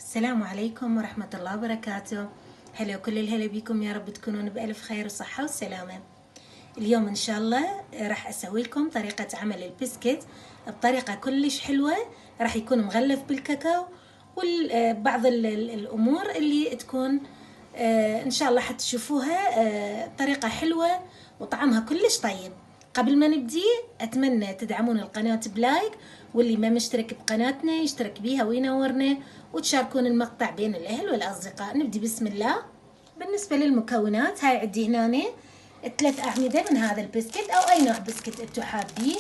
السلام عليكم ورحمة الله وبركاته. هلا وكل الهلا بكم، يا رب تكونون بألف خير وصحة وسلامة. اليوم إن شاء الله راح أسوي لكم طريقة عمل البسكت بطريقة كلش حلوة. راح يكون مغلف بالكاكاو وبعض الأمور اللي تكون إن شاء الله حتشوفوها طريقة حلوة وطعمها كلش طيب. قبل ما نبدي أتمنى تدعمون القناة بلايك، واللي ما مشترك بقناتنا يشترك بيها وينورنا، وتشاركون المقطع بين الأهل والأصدقاء. نبدي بسم الله. بالنسبة للمكونات، هاي عندي هنا 3 أعمدة من هذا البسكت أو أي نوع بسكت انتو حابين.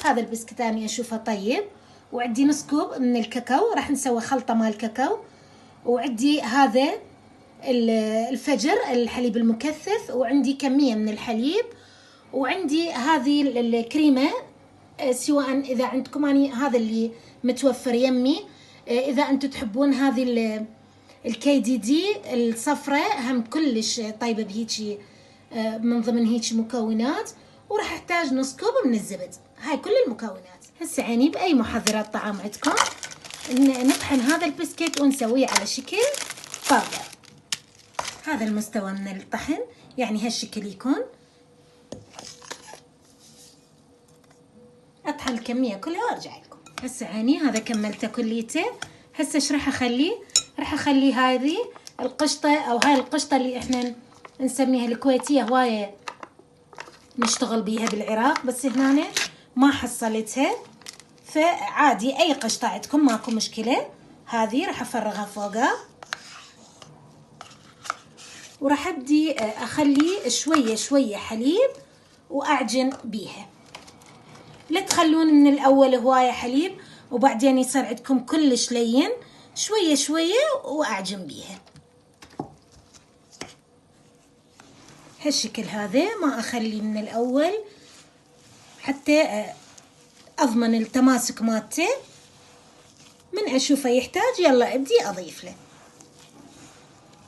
هذا البسكت أنا أشوفه طيب. وعندي نص كوب من الكاكاو، راح نسوي خلطة مال الكاكاو. وعندي هذا الفجر الحليب المكثف، وعندي كمية من الحليب، وعندي هذه الكريمة سواء إذا عندكم، أنا هذا اللي متوفر يمي. إذا أنتم تحبون هذه الكي دي دي الصفرة هم كلش طيبة بهيجي، من ضمن هيجي مكونات. وراح أحتاج نص كوب من الزبد. هاي كل المكونات. هسه عيني بأي محضرات طعام عندكم نطحن هذا البسكت ونسويه على شكل باودر. هذا المستوى من الطحن، يعني هالشكل يكون. اطحن الكميه كلها وارجع لكم. هسه عيني هذا كملته كليته. هسه ايش راح اخلي؟ راح اخلي هذه القشطه، او هاي القشطه اللي احنا نسميها الكويتيه، هوايه نشتغل بيها بالعراق، بس هنا ما حصلتها، فعادي اي قشطه عندكم ماكو مشكله. هذه راح افرغها فوقها، وراح ابدي اخلي شويه شويه حليب واعجن بيها. لا تخلون من الأول هواية حليب وبعدين يصير عندكم كلش لين. شوية شوية وأعجن بيها هالشكل هذا. ما أخلي من الأول حتى أضمن التماسك مالته. من أشوفه يحتاج يلا أبدي أضيف له.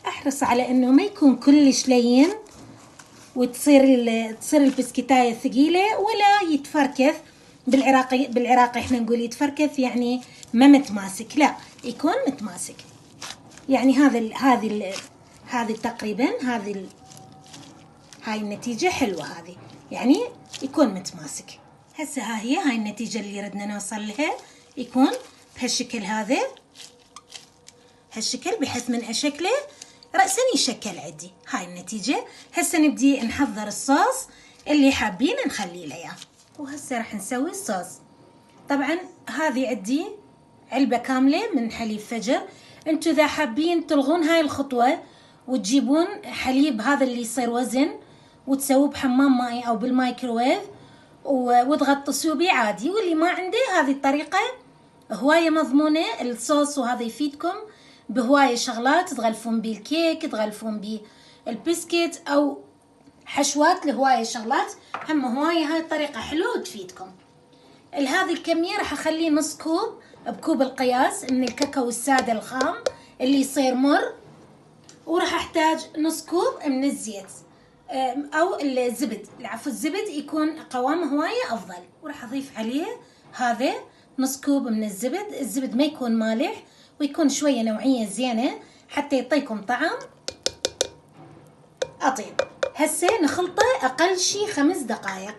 أحرص على أنه ما يكون كلش لين وتصير البسكتاية ثقيلة، ولا يتفركث. بالعراقي احنا نقول يتفركث، يعني ما متماسك، لا يكون متماسك. يعني هذه تقريبا هاي النتيجة حلوة. هذه يعني يكون متماسك. هسه هاي النتيجة اللي ردنا نوصل لها، يكون بهالشكل هذا، هالشكل، بحيث من اشكله رأسا يشكل عندي. هاي النتيجة. هسه نبدي نحضر الصوص اللي حابين نخلي له اياه. وهسه راح نسوي الصوص. طبعا هذه عندي علبة كاملة من حليب فجر. انتو اذا حابين تلغون هاي الخطوة وتجيبون حليب هذا اللي يصير وزن وتسووه بحمام ماي او بالمايكروويف وتغطسوه بيه عادي. واللي ما عنده هذه الطريقة هواية مضمونة. الصوص وهذا يفيدكم بهواية شغلات، تغلفون بيه الكيك، تغلفون بيه البسكت، او حشوات لهواية شغلات. هم هواية هاي الطريقة حلوة وتفيدكم. هذه الكمية راح اخليه نص كوب بكوب القياس من الكاكاو السادة الخام اللي يصير مر. وراح احتاج نص كوب من الزيت او الزبد، العفو الزبد يكون قوامه هواية افضل. وراح اضيف عليه هذا نص كوب من الزبد. الزبد ما يكون مالح، ويكون شوية نوعية زينة حتى يعطيكم طعم أطيب. هسه نخلطه أقل شي 5 دقائق.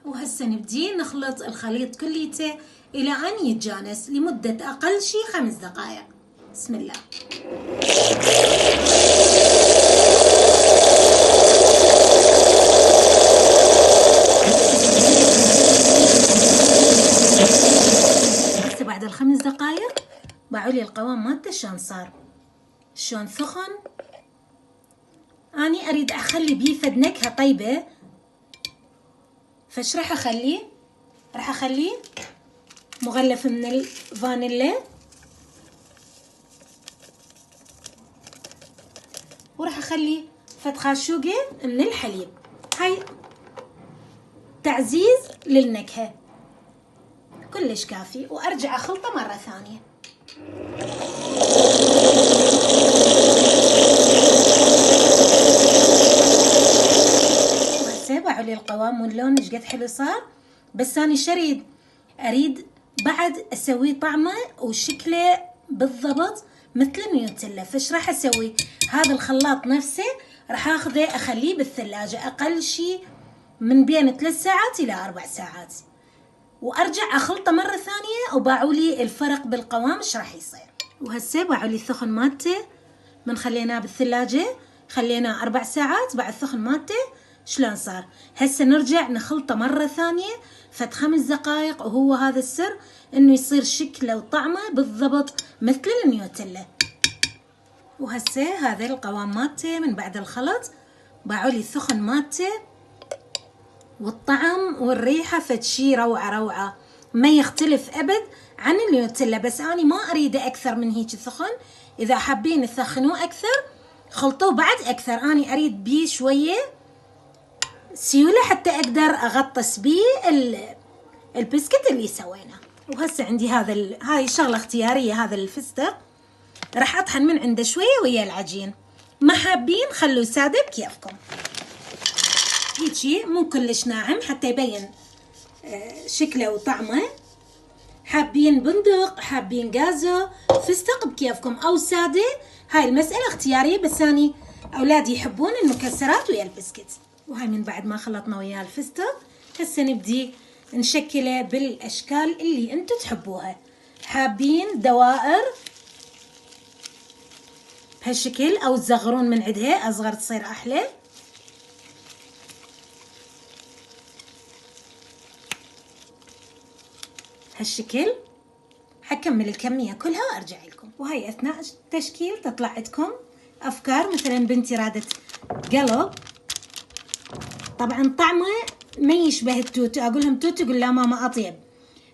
وهسه نبدي نخلط الخليط كليته إلى أن يتجانس لمدة أقل شي 5 دقائق. بسم الله. هسه بعد ال5 دقائق باعولي القوام مالته شلون صار، شلون ثخن. أني أريد أخلي بيه فد نكهة طيبة، فش راح أخليه؟ راح أخليه مغلف من الفانيلا، وراح أخليه فد خاشوقة من الحليب. هاي تعزيز للنكهة كلش كافي. وأرجع أخلطه مرة ثانية. باعوا لي القوام واللون ايش قد حلو صار. بس أنا اريد بعد اسويه طعمه وشكله بالضبط مثل النيوتيلا. فايش راح اسوي؟ هذا الخلاط نفسه راح اخذه اخليه بالثلاجة اقل شيء من بين 3 ساعات الى 4 ساعات، وارجع اخلطه مرة ثانية وباعولي الفرق بالقوام ايش راح يصير. وهسه باعولي الثخن مالته من خليناه بالثلاجة خليناه 4 ساعات، بعد الثخن مالته شلون صار. هسه نرجع نخلطه مرة ثانية فد 5 دقائق، وهو هذا السر انه يصير شكله وطعمه بالضبط مثل النيوتيلا. وهسه هذا القوام مالته من بعد الخلط، باعولي الثخن مالته والطعم والريحة فد شي روعة روعة، ما يختلف ابد عن النيوتيلا. بس اني ما اريده اكثر من هيك ثخن، اذا حابين تثخنوه اكثر خلطوه بعد اكثر. اني اريد بيه شوية سيولة حتى اقدر اغطس بيه البسكت اللي سويناه. وهسه عندي هاي شغلة اختيارية، هذا الفستق راح اطحن من عنده شوية ويا العجين، ما حابين خلوه سادة بكيفكم، هيجي مو كلش ناعم حتى يبين شكله وطعمه. حابين بندق، حابين جازو، فستق بكيفكم، او سادة، هاي المسألة اختيارية، بس اني اولادي يحبون المكسرات ويا البسكت. وهاي من بعد ما خلطنا وياه الفستق هسه نبدي نشكله بالاشكال اللي انتو تحبوها. حابين دوائر بهالشكل او تصغرون من عندها اصغر تصير احلى. هالشكل حكمل الكمية كلها وارجع لكم. وهي اثناء التشكيل تطلع عندكم افكار، مثلا بنتي رادت قلب، طبعا طعمه ما يشبه التوتو، اقول لهم توتو يقول لا ماما اطيب،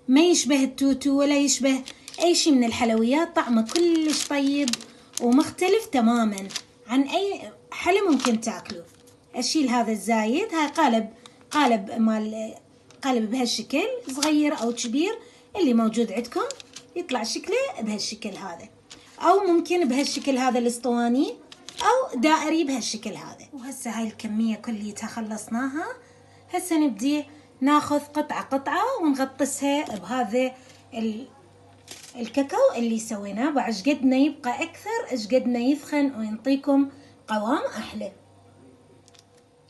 ما يشبه التوتو ولا يشبه اي شيء من الحلويات، طعمه كلش طيب ومختلف تماما عن اي حلو ممكن تاكلوه. اشيل هذا الزايد، هاي قالب مال قالب بهالشكل صغير او كبير اللي موجود عندكم، يطلع شكله بهالشكل هذا، او ممكن بهالشكل هذا الاسطواني، او دائري بهالشكل هذا. وهسه هاي الكمية كليتها خلصناها. هسه نبدي ناخذ قطعة قطعة ونغطسها بهذا الكاكاو اللي سويناه. بعد قد ما يبقى اكثر ايش قد ما يثخن وينطيكم قوام احلى.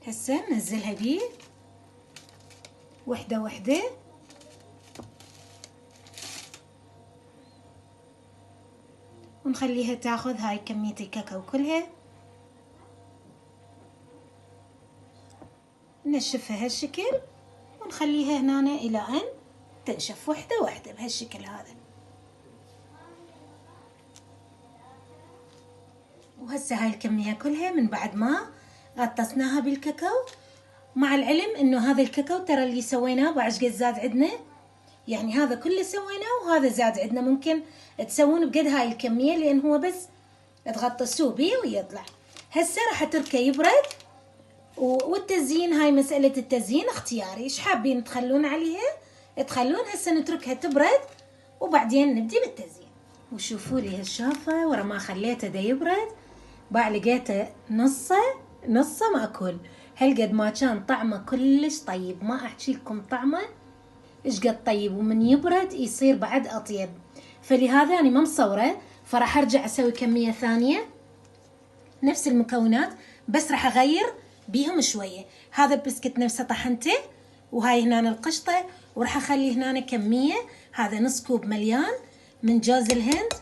هسه ننزلها بيه وحدة وحدة، ونخليها تاخذ هاي كمية الكاكاو كلها، نشفها هالشكل ونخليها هنا الى ان تنشف وحدة وحدة بهالشكل هذا. وهسه هاي الكمية كلها من بعد ما غطسناها بالكاكاو، مع العلم انه هذا الكاكاو ترى اللي سويناه بعد قد زاد عندنا، يعني هذا كله سويناه وهذا زاد عندنا، ممكن تسوون بقد هاي الكمية لان هو بس تغطسوه بيه ويطلع. هسه راح اتركه يبرد، والتزيين هاي مسألة التزيين اختياري، ايش حابين تخلون عليها تخلون. هسه نتركها تبرد وبعدين نبدي بالتزيين. وشوفوا لي هالشافة ورا ما خليته دا يبرد لقيته نصه ماكل، هالقد ما كان طعمه كلش طيب، ما احكي لكم طعمه ايش قد طيب، ومن يبرد يصير بعد اطيب. فلهذا انا ما مصوره، فراح ارجع اسوي كمية ثانية نفس المكونات بس راح اغير بيهم شوية. هذا البسكت نفسه طحنته، وهاي هنا القشطة، وراح اخلي هنا كمية، هذا نص كوب مليان من جوز الهند،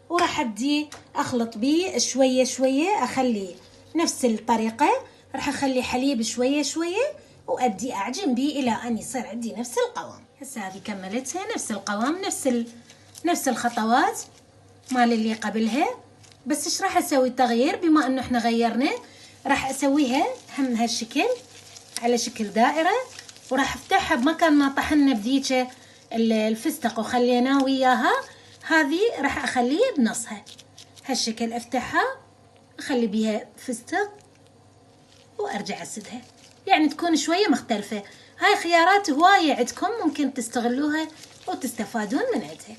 وراح ابدي اخلط بيه شوية شوية، اخلي نفس الطريقة، راح اخلي حليب شوية شوية وابدي اعجن بيه الى ان يصير عندي نفس القوام. هسه هذه كملتها نفس القوام، نفس الخطوات مال اللي قبلها، بس ايش راح اسوي تغيير بما انه احنا غيرنا، راح اسويها هم هالشكل على شكل دائرة، وراح افتحها بمكان ما طحنا بذيك الفستق وخليناه وياها، هذه راح اخليه بنصها هالشكل، افتحها اخلي بيها فستق وارجع اسدها، يعني تكون شوية مختلفة. هاي خيارات هواية عندكم ممكن تستغلوها وتستفادون من عندها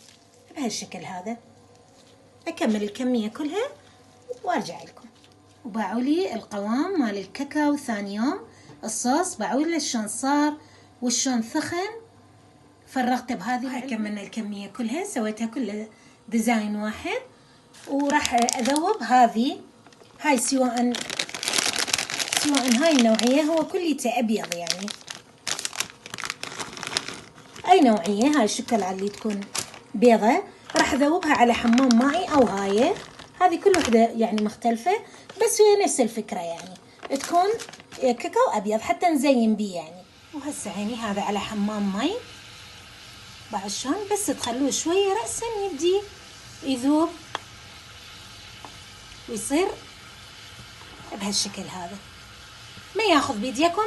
بهالشكل هذا. اكمل الكمية كلها وارجع لكم. وباعولي القوام مال الكاكاو ثاني يوم، الصوص باعولي شلون صار وشلون ثخن، فرغته بهذه. كملنا الكمية كلها، سويتها كلها ديزاين واحد، وراح اذوب هاي سواء هاي النوعية، هو كليته ابيض يعني، اي نوعية، هاي الشوكولاتة اللي تكون بيضة راح اذوبها على حمام مائي او هاي، هذه كل وحدة يعني مختلفة، بس هي نفس الفكرة يعني تكون كاكاو ابيض حتى نزين بيه يعني. وهسه عيني هذا على حمام ماي، بعد شلون بس تخلوه شوية رأسا يبدي يذوب ويصير بهالشكل هذا، ما ياخذ بيديكم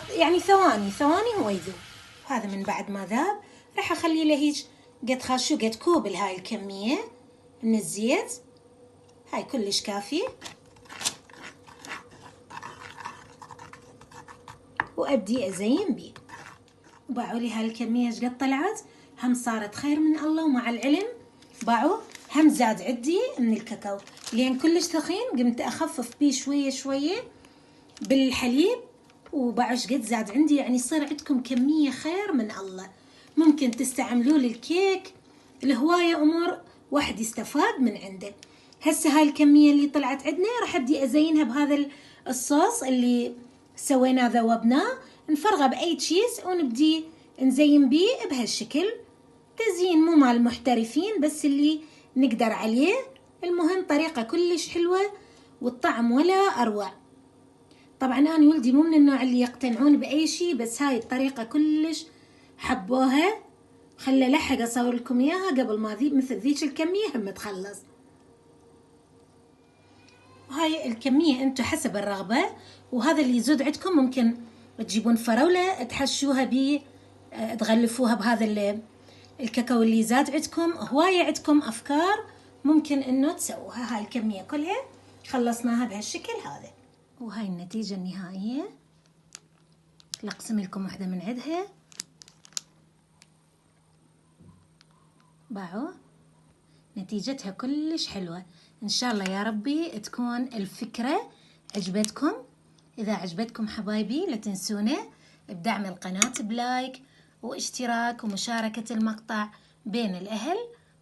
يعني ثواني هو يذوب. هذا من بعد ما ذاب راح اخلي له هيج قد خاشو قد كوب هاي الكمية من الزيت، هاي كلش كافي، وابدي ازين بيه. وباعوا لي هاي الكمية ايش قد طلعت، هم صارت خير من الله، ومع العلم باعوا هم زاد عندي من الكاكاو لين كلش ثخين، قمت اخفف بيه شوية بالحليب، وباعوا قد زاد عندي، يعني يصير عندكم كمية خير من الله. ممكن تستعملوه للكيك، الهواية امور واحد يستفاد من عنده. هسه هاي الكمية اللي طلعت عندنا راح ابدي ازينها بهذا الصوص اللي سويناه ذوبناه، نفرغه باي تشيز ونبدي نزين بيه بهالشكل، تزيين مو مال محترفين بس اللي نقدر عليه، المهم طريقة كلش حلوة والطعم ولا اروع. طبعا انا ولدي مو من النوع اللي يقتنعون باي شيء، بس هاي الطريقة كلش حبوها، خلى لحق اصور لكم اياها قبل ما مثل ذيك الكمية هم تخلص. هاي الكمية انتو حسب الرغبة، وهذا اللي يزود عندكم ممكن تجيبون فراولة تحشوها بيه، تغلفوها بهذا الكاكاو اللي زاد عندكم، هواية عندكم افكار ممكن انه تسووها. هاي الكمية كلها خلصناها بهالشكل هذا، وهاي النتيجة النهائية، لقسم لكم واحدة من عندها، باعوا نتيجتها كلش حلوة. ان شاء الله يا ربي تكون الفكرة عجبتكم. اذا عجبتكم حبايبي لا تنسونا بدعم القناة بلايك واشتراك ومشاركة المقطع بين الاهل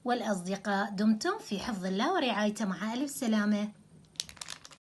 والاصدقاء. دمتم في حفظ الله ورعايته، مع الف سلامة.